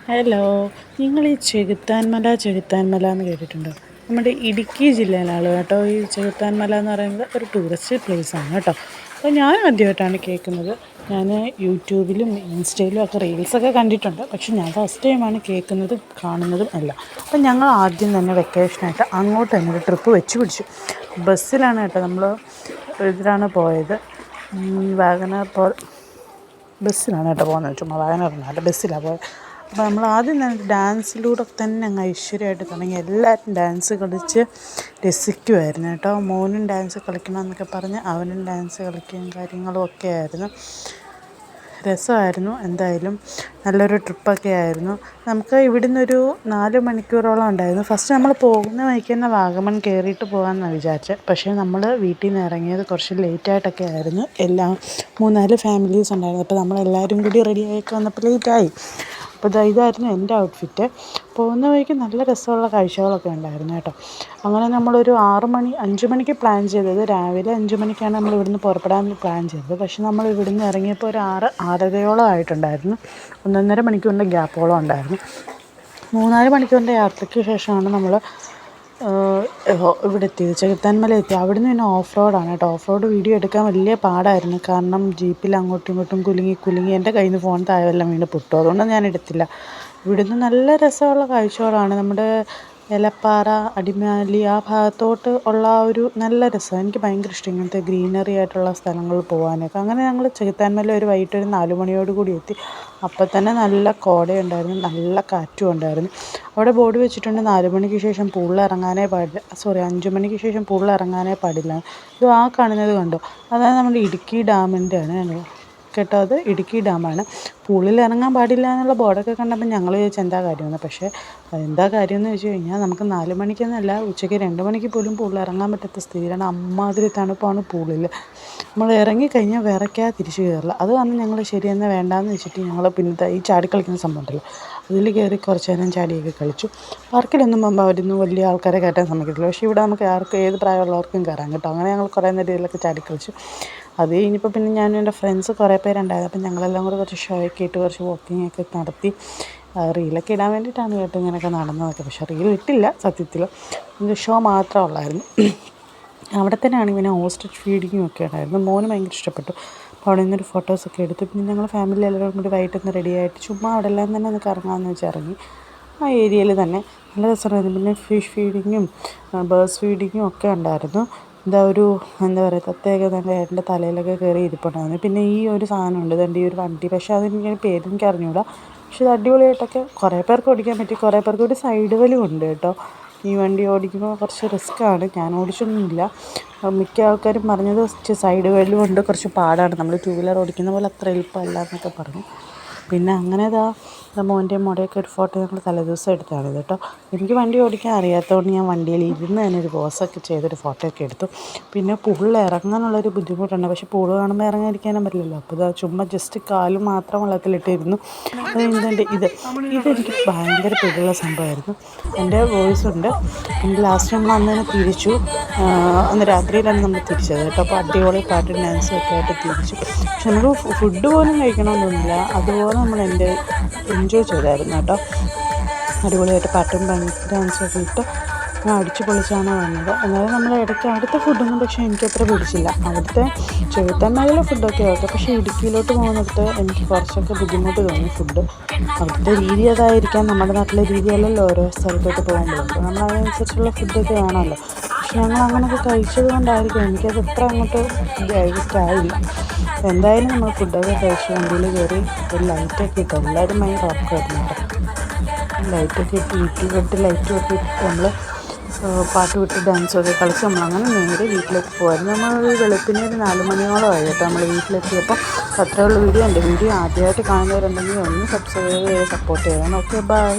Hello, നിങ്ങൾ ഈ ചെകുത്താൻ മല എന്ന് കേട്ടിട്ടുണ്ടോ? നമ്മുടെ ഇടുക്കി ജില്ലയിലാണ് കേട്ടോ ഈ ചെകുത്താൻ മല എന്ന് പറയുന്നത്. ഒരു ടൂറിസ്റ്റ് പ്ലേസാണ് കേട്ടോ. അപ്പോൾ ഞാൻ ആദ്യമായിട്ടാണ് കേൾക്കുന്നത്. ഞാൻ യൂട്യൂബിലും ഇൻസ്റ്റയിലും ഒക്കെ റീൽസൊക്കെ കണ്ടിട്ടുണ്ട്, പക്ഷെ ഞാൻ ഫസ്റ്റ് ടൈമാണ് കേൾക്കുന്നതും കാണുന്നതും എല്ലാം. അപ്പം ഞങ്ങൾ ആദ്യം തന്നെ വെക്കേഷനായിട്ട് അങ്ങോട്ട് തന്നെ ഒരു ട്രിപ്പ് വെച്ച് പിടിച്ചു. ബസ്സിലാണ് കേട്ടോ, നമ്മൾ ഇതിലാണ് പോയത്. വാഗനർ ബസ്സിലാണ് കേട്ടോ പോകുന്നത്. ചുമ്മാ വാഗനറൊന്നുമല്ല, ബസ്സിലാണ് പോയത്. അപ്പോൾ നമ്മൾ ആദ്യം തന്നെ ഡാൻസിലൂടെ തന്നെ അങ്ങ് ഐശ്വര്യമായിട്ട് തുടങ്ങി. എല്ലാവരും ഡാൻസ് കളിച്ച് രസിക്കുമായിരുന്നു കേട്ടോ. മോനും ഡാൻസ് കളിക്കണമെന്നൊക്കെ പറഞ്ഞ് അവനും ഡാൻസ് കളിക്കുകയും കാര്യങ്ങളും ഒക്കെ ആയിരുന്നു. രസമായിരുന്നു. എന്തായാലും നല്ലൊരു ട്രിപ്പൊക്കെ ആയിരുന്നു. നമുക്ക് ഇവിടുന്ന് ഒരു 4 മണിക്കൂറോളം ഉണ്ടായിരുന്നു. ഫസ്റ്റ് നമ്മൾ പോകുന്ന വഴിക്ക് തന്നെ വാഗമൺ കയറിയിട്ട് പോകാമെന്നാണ് വിചാരിച്ചത്. പക്ഷേ നമ്മൾ വീട്ടിൽ നിന്ന് ഇറങ്ങിയത് കുറച്ച് ലേറ്റായിട്ടൊക്കെ ആയിരുന്നു. എല്ലാം 3-4 ഫാമിലീസ് ഉണ്ടായിരുന്നു. അപ്പോൾ നമ്മളെല്ലാവരും കൂടി റെഡിയായൊക്കെ വന്നപ്പോൾ ലേറ്റായി. അപ്പോൾ ഇതായിരുന്നു എൻ്റെ ഔട്ട്ഫിറ്റ്. പോകുന്ന വഴിക്ക് നല്ല രസമുള്ള കാഴ്ചകളൊക്കെ ഉണ്ടായിരുന്നു കേട്ടോ. അങ്ങനെ നമ്മളൊരു 5 മണിക്ക് പ്ലാൻ ചെയ്തത്. രാവിലെ 5 മണിക്കാണ് നമ്മൾ ഇവിടുന്ന് പുറപ്പെടാൻ പ്ലാൻ ചെയ്തത്. പക്ഷെ നമ്മൾ ഇവിടുന്ന് ഇറങ്ങിയപ്പോൾ ഒരു 6-6:30 ആയിട്ടുണ്ടായിരുന്നു. 1.5 മണിക്കൂറിൻ്റെ ഗ്യാപ്പോളം ഉണ്ടായിരുന്നു. 3-4 മണിക്കൂറിൻ്റെ യാത്രയ്ക്ക് ശേഷമാണ് നമ്മൾ ഇവിടെ എത്തിയത്, ചെകുത്താൻ എത്തി. അവിടുന്ന് പിന്നെ ഓഫ് റോഡാണ് കേട്ടോ. ഓഫ് റോഡ് വീഡിയോ എടുക്കാൻ വലിയ പാടായിരുന്നു. കാരണം ജീപ്പിൽ അങ്ങോട്ടും ഇങ്ങോട്ടും കുലുങ്ങി എൻ്റെ കയ്യിൽ നിന്ന് ഫോൺ താഴെല്ലാം വീണ് പൊട്ടു. അതുകൊണ്ട് ഞാൻ എടുത്തില്ല. ഇവിടുന്ന് നല്ല രസമുള്ള കാഴ്ചകളാണ്. നമ്മുടെ എലപ്പാറ, അടിമാലി ആ ഭാഗത്തോട്ട് ഉള്ള ഒരു നല്ല രസം. എനിക്ക് ഭയങ്കര ഇഷ്ടം ഇങ്ങനത്തെ ഗ്രീനറി ആയിട്ടുള്ള സ്ഥലങ്ങളിൽ പോകാനൊക്കെ. അങ്ങനെ ഞങ്ങൾ ചെകുത്താൻ ഒരു വൈകിട്ട് ഒരു 4 മണിയോട് കൂടി എത്തി. അപ്പം തന്നെ നല്ല കോടയുണ്ടായിരുന്നു, നല്ല കാറ്റും ഉണ്ടായിരുന്നു. അവിടെ ബോർഡ് വെച്ചിട്ടുണ്ട് 4 മണിക്ക് ശേഷം പൂളിൽ ഇറങ്ങാനേ പാടില്ല. 5 മണിക്ക് ശേഷം പൂളിൽ ഇറങ്ങാനേ പാടില്ല. ഇത് ആ കാണുന്നത് കണ്ടോ, അതായത് നമ്മുടെ ഇടുക്കി ഡാമിൻ്റെയാണ് കേട്ടോ. അത് ഇടുക്കി ഡാമാണ്. പൂളിൽ ഇറങ്ങാൻ പാടില്ല എന്നുള്ള ബോർഡൊക്കെ കണ്ടപ്പോൾ ഞങ്ങൾ ചോദിച്ചു എന്താ കാര്യമെന്ന്. പക്ഷേ എന്താ കാര്യമെന്ന് ചോദിച്ചു കഴിഞ്ഞാൽ നമുക്ക് 4 മണിക്കെന്നല്ല, ഉച്ചയ്ക്ക് 2 മണിക്ക് പോലും പൂളിൽ ഇറങ്ങാൻ പറ്റാത്ത സ്ഥിതിയിലാണ്. അമ്മാതിരി തണുപ്പാണ് പൂളിൽ. നമ്മൾ ഇറങ്ങിക്കഴിഞ്ഞാൽ വിറയ്ക്കാതെ തിരിച്ച് കയറില്ല. അത് കാരണം ഞങ്ങൾ ശരിയെന്നാൽ വേണ്ടാന്ന് വെച്ചിട്ട് ഞങ്ങൾ പിന്നെ ഈ ചാടിക്കളിക്കുന്ന സംഭവം ഉണ്ടല്ലോ, അതിൽ കയറി കുറച്ച് നേരം ചാടിയൊക്കെ കളിച്ചു. പാർക്കിലൊന്നും പോകുമ്പോൾ അവരൊന്നും വലിയ ആൾക്കാരെ കയറ്റാൻ സമ്മതിക്കത്തില്ല. പക്ഷേ ഇവിടെ നമുക്ക് ആർക്കും ഏത് പ്രായമുള്ളവർക്കും കയറാം കേട്ടോ. അങ്ങനെ ഞങ്ങൾ കുറേ നേരം ഇതിലൊക്കെ ചാടിക്കളിച്ചു. അത് കഴിഞ്ഞപ്പോൾ പിന്നെ ഞാനും എൻ്റെ ഫ്രണ്ട്സ് കുറേ പേരുണ്ടായത്. അപ്പം ഞങ്ങളെല്ലാം കൂടെ കുറച്ച് ഷോയൊക്കെ ഇട്ട് കുറച്ച് വാക്കിങ്ങൊക്കെ നടത്തി. റീലൊക്കെ ഇടാൻ വേണ്ടിയിട്ടാണ് കേട്ടോ ഇങ്ങനെയൊക്കെ നടന്നതൊക്കെ. പക്ഷേ റീൽ ഇട്ടില്ല സത്യത്തിൽ. ഇത് ഷോ മാത്രമേ ഉള്ളായിരുന്നു. അവിടെ തന്നെ ആണെങ്കിൽ പിന്നെ ഓസ്ട്രിച്ച് ഫീഡിങ്ങും ഒക്കെ ഉണ്ടായിരുന്നു. മോന് ഭയങ്കര ഇഷ്ടപ്പെട്ടു. അപ്പോൾ അവിടെ നിന്നൊരു ഫോട്ടോസൊക്കെ എടുത്തു. പിന്നെ ഞങ്ങൾ ഫാമിലി എല്ലാവരും കൂടി വൈകിട്ടൊന്ന് റെഡിയായിട്ട് ചുമ്മാ അവിടെ എല്ലാം തന്നെ ഒന്ന് കറങ്ങാമെന്ന് വെച്ച് ഇറങ്ങി. ആ ഏരിയയിൽ തന്നെ നല്ല രസമായിരുന്നു. പിന്നെ ഫിഷ് ഫീഡിങ്ങും ബേർഡ്സ് ഫീഡിങ്ങും ഒക്കെ ഉണ്ടായിരുന്നു. എന്താ പറയുക, തത്തയൊക്കെ നല്ല എൻ്റെ തലയിലൊക്കെ കയറി ഇരിപ്പുണ്ടായിരുന്നു. പിന്നെ ഈ ഒരു സാധനമുണ്ട്, ഇതെൻ്റെ ഈ ഒരു വണ്ടി. പക്ഷേ അതിൻ്റെ പേരെനിക്ക് അറിഞ്ഞൂടാ. പക്ഷെ ഇത് അടിപൊളിയായിട്ടൊക്കെ കുറേ പേർക്ക് ഓടിക്കാൻ പറ്റി. കുറേ പേർക്ക് ഒരു സൈഡ് വലിവും ഉണ്ട് കേട്ടോ. ഈ വണ്ടി ഓടിക്കുമ്പോൾ കുറച്ച് റിസ്ക്കാണ്. ഞാൻ ഓടിച്ചൊന്നുമില്ല. മിക്ക ആൾക്കാരും പറഞ്ഞത് സൈഡ് വലിവ് കൊണ്ട് കുറച്ച് പാടാണ്, നമ്മൾ 2 വീലർ ഓടിക്കുന്ന പോലെ അത്ര എളുപ്പമല്ല എന്നൊക്കെ പറഞ്ഞു. പിന്നെ അങ്ങനെ മോൻ്റെയും മോടെയൊക്കെ ഒരു ഫോട്ടോ ഞങ്ങൾ തലേദിവസം എടുത്തതാണ് കേട്ടോ. എനിക്ക് വണ്ടി ഓടിക്കാൻ അറിയാത്തതുകൊണ്ട് ഞാൻ വണ്ടിയിൽ ഇരുന്ന് തന്നെ ഒരു പോസൊക്കെ ചെയ്തൊരു ഫോട്ടോ ഒക്കെ എടുത്തു. പിന്നെ പൂളിൽ ഇറങ്ങാനുള്ളൊരു ബുദ്ധിമുട്ടുണ്ട്. പക്ഷേ പൂള് കാണുമ്പോൾ ഇറങ്ങാതിരിക്കാനും പറ്റില്ലല്ലോ. അപ്പോൾ ചുമ്മാ ജസ്റ്റ് കാല് മാത്രം വെള്ളത്തിലിട്ടിരുന്നു. ഇതെനിക്ക് ഭയങ്കര പേടിയുള്ള സംഭവമായിരുന്നു. എൻ്റെ വോയിസ് ഉണ്ട്. പിന്നെ ലാസ്റ്റ് നമ്മൾ അന്ന് തന്നെ തിരിച്ചു. അന്ന് രാത്രിയിലാണ് നമ്മൾ തിരിച്ചത് കേട്ടോ. അപ്പോൾ അടിപൊളി പാട്ടും ഡാൻസും ഒക്കെ ആയിട്ട് തിരിച്ചു. പക്ഷെ നമുക്ക് ഫുഡ് പോലും കഴിക്കണമെന്നൊന്നുമില്ല. അതുപോലെ നമ്മൾ എൻജോയ് ചെയ്തായിരുന്നു കേട്ടോ. അടിപൊളിയായിട്ട് പാട്ടും ഡാൻസും ഒക്കെ ഇട്ട് അടിച്ചു പൊളിച്ചാണ് വന്നത്. എന്നാലും നമ്മൾ ഇടയ്ക്ക് അവിടുത്തെ ഫുഡൊന്നും പക്ഷേ എനിക്കത്ര പിടിച്ചില്ല. അവിടുത്തെ ചെകുത്താൻ മലയിലെ ഫുഡൊക്കെ ഓക്കെ. പക്ഷേ ഇടുക്കിയിലോട്ട് പോകുന്നിടത്ത് എനിക്ക് കുറച്ചൊക്കെ ബുദ്ധിമുട്ട് തോന്നി ഫുഡ്. അവിടുത്തെ രീതി അതായിരിക്കാം, നമ്മുടെ നാട്ടിലെ രീതിയല്ലല്ലോ ഓരോ സ്ഥലത്തോട്ട് പോകുമ്പോൾ. അപ്പോൾ നമ്മൾ അതിനനുസരിച്ചുള്ള ഫുഡൊക്കെ വേണമല്ലോ. പക്ഷെ ഞങ്ങൾ അങ്ങനെയൊക്കെ കഴിച്ചത് കൊണ്ടായിരിക്കും എനിക്കത് ഇത്ര അങ്ങോട്ട് ഡൈജസ്റ്റ് ആയില്ല. എന്തായാലും നമ്മൾ ഫുഡൊക്കെ കഴിച്ച് വണ്ടിയിൽ കയറി ഒരു ലൈറ്റൊക്കെ ഇട്ടു. എല്ലാവരും ഭയങ്കര ഉറക്കമായിരുന്നു കേട്ടോ. ലൈറ്റൊക്കെ ഇട്ട് വീട്ടിൽ ലൈറ്റൊക്കെ ഇട്ട് നമ്മൾ പാട്ട് വിട്ട് ഡാൻസൊക്കെ കളിച്ച് നമ്മളങ്ങനെ നേരെ വീട്ടിലേക്ക് പോയിരുന്നു. നമ്മൾ വെളുപ്പിനെ ഒരു 4 മണിയോളം ആയി കേട്ടോ നമ്മൾ വീട്ടിലെത്തിയപ്പോൾ. അത്രയുള്ള വീഡിയോ. എൻ്റെ വീഡിയോ ആദ്യമായിട്ട് കാണുന്നവരുണ്ടെങ്കിൽ ഒന്ന് സബ്സ്ക്രൈബ് ചെയ്ത് സപ്പോർട്ട് ചെയ്യണം. Okay, by.